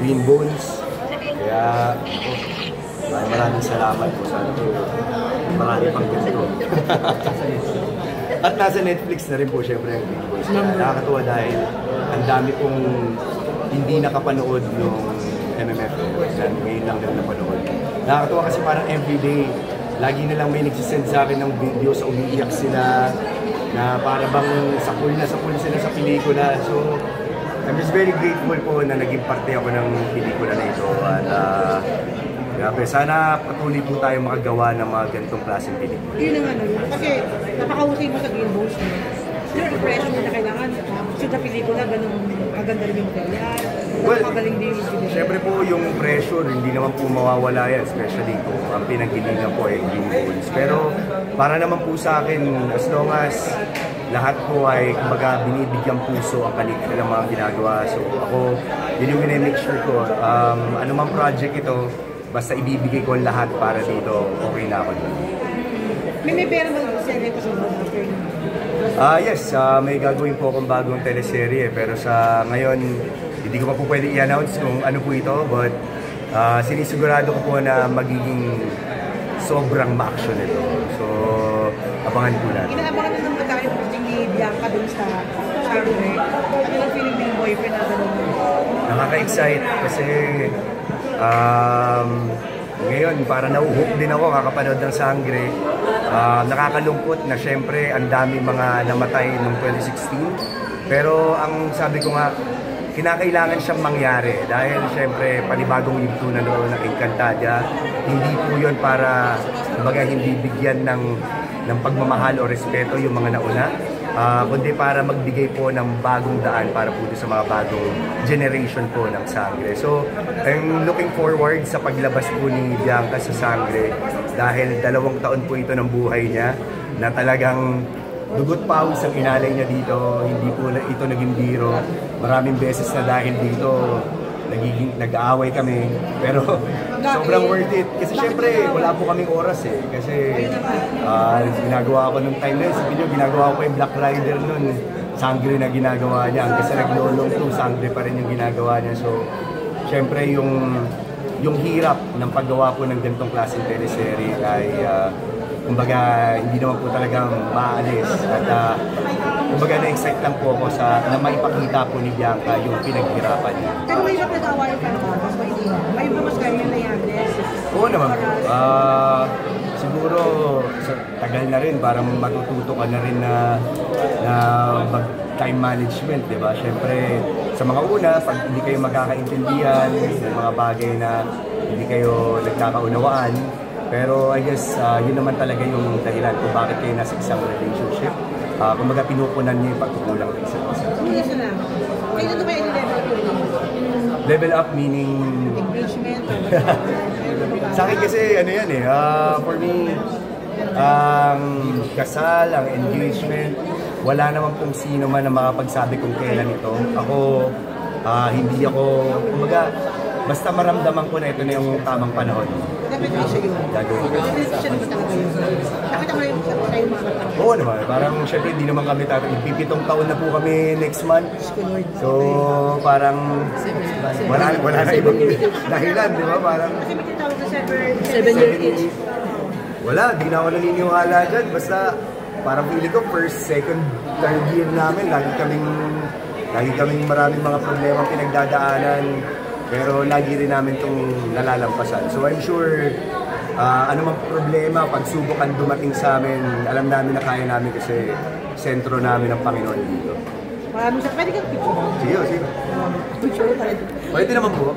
Green Bones. Kaya maraming salamat po sa marami pang ganito. At nasa Netflix na rin po syempre ang Green Bones. Nakakatuwa dahil ang dami pong hindi nakapanood ng MMF. Ngayon lang nila napanood. Nakakatuwa kasi parang everyday, lagi na lang may nagsisend sa akin ng video sa umiiyak sila na para bang sapul sila sa pelikula. So, I'm just very grateful po na naging parte ako ng pelikula na ito. At grabe, sana patuloy po tayo makagawa ng mga ganitong klaseng pelikula. Yun naman, kasi napakahusay mo sa Green Bones. Yung impression mo na kailangan sa pelikula, ganun maganda rin yung material. Well, din syempre po yung pressure, hindi naman po mawawala yan, especially kung ang pinanggilingan po ay Green Bones. Pero para naman po sa akin, as long as lahat po ay kumbaga binibigyan puso ang kalikita ng mga ginagawa. So ako, yun yung make sure ko, anumang project ito, basta ibibigay ko lahat para dito, okay na ako dito. May pera ba sa episode after nyo? Yes, may gagawin po akong bagong teleserye, pero sa ngayon, hindi ko pa po pwede i-announce kung ano po ito, but sinisigurado ko po na magiging sobrang ma-action ito. So, abangan po natin. Inaabangan na naman tayo ni Bianca dun sa Sangre. Ano yung feeling ng boyfriend na gano'n? Nakaka-excite kasi ngayon para nauhook din ako kakapanood ng Sangre. Nakakalungkot na syempre ang dami mga namatay noong 2016. Pero ang sabi ko nga, kinakailangan siyang mangyari dahil syempre panibagong yugto na noon ng Encantadia. Hindi po yun para kumbaga hindi bigyan ng pagmamahal o respeto yung mga nauna, kundi para magbigay po ng bagong daan para po sa mga bagong generation po ng Sangre. So, I'm looking forward sa paglabas po ni Bianca sa Sangre dahil 2 taon po ito ng buhay niya na talagang dugot pawis ang inalay niya dito, hindi po ito naging biro. Maraming beses na dahil dito nag-aaway kami, pero sobrang worth it. Kasi syempre, wala po kaming oras eh. Kasi ginagawa ko nung time na yun, sa video, ginagawa ko yung Black Rider nun. Sangre na ginagawa niya. Kasi naglolong to, Sangre pa rin yung ginagawa niya. So, syempre, yung hirap ng paggawa po ng ganitong klaseng teleserye ay kumbaga, hindi naman po talagang maalis. At kumbaga, na-excite lang po ako na maipakita po ni Bianca yung pinaghirapan niya. Pero may hirap nag-awayan ka naman, mas may mas kaya na yan. Oo naman po. Siguro, tagal na rin, parang matututo ka na rin na time management, di ba? Siyempre, sa mga una, pag hindi kayo magkakaintindihan, may mga bagay na hindi kayo nagkakaunawaan, pero I guess yun naman talaga yung dahilan kung bakit kayo nasa isang relationship. Kumbaga pinupunan niyo yung pagkukulang ng isa't isa. Yes na. Kaya ito ba yung level up? Level up meaning... Engagement? Sa akin kasi ano yan eh, for me, ang kasal, ang engagement, wala naman pong sino man na makapagsabi kung kailan ito. Ako, hindi ako, kumbaga, basta maramdaman ko na ito na yung tamang panahon. Dapat siya yun. Gagawin ko. Siya naman talaga yun. Nakita mo rin sa tayo mga katao. Oo naman, parang syempre hindi naman kami magpipitong taon na po kami next month. So parang wala na ibang dahilan, di ba? Parang kasi may tinatawag na 7 year each. Wala, di na ako naniniwala dyan. Basta parang feeling ko first, second, third year namin, lagi kaming maraming mga problema pinagdadaanan. Pero lagi rin namin itong nalalampasan. So I'm sure ano mang problema, pagsubok ang dumating sa amin, alam namin na kaya namin kasi sentro namin ng Panginoon dito. Maraming sa pwede kang picture. Sige. Picture pa rin. Pwede naman po.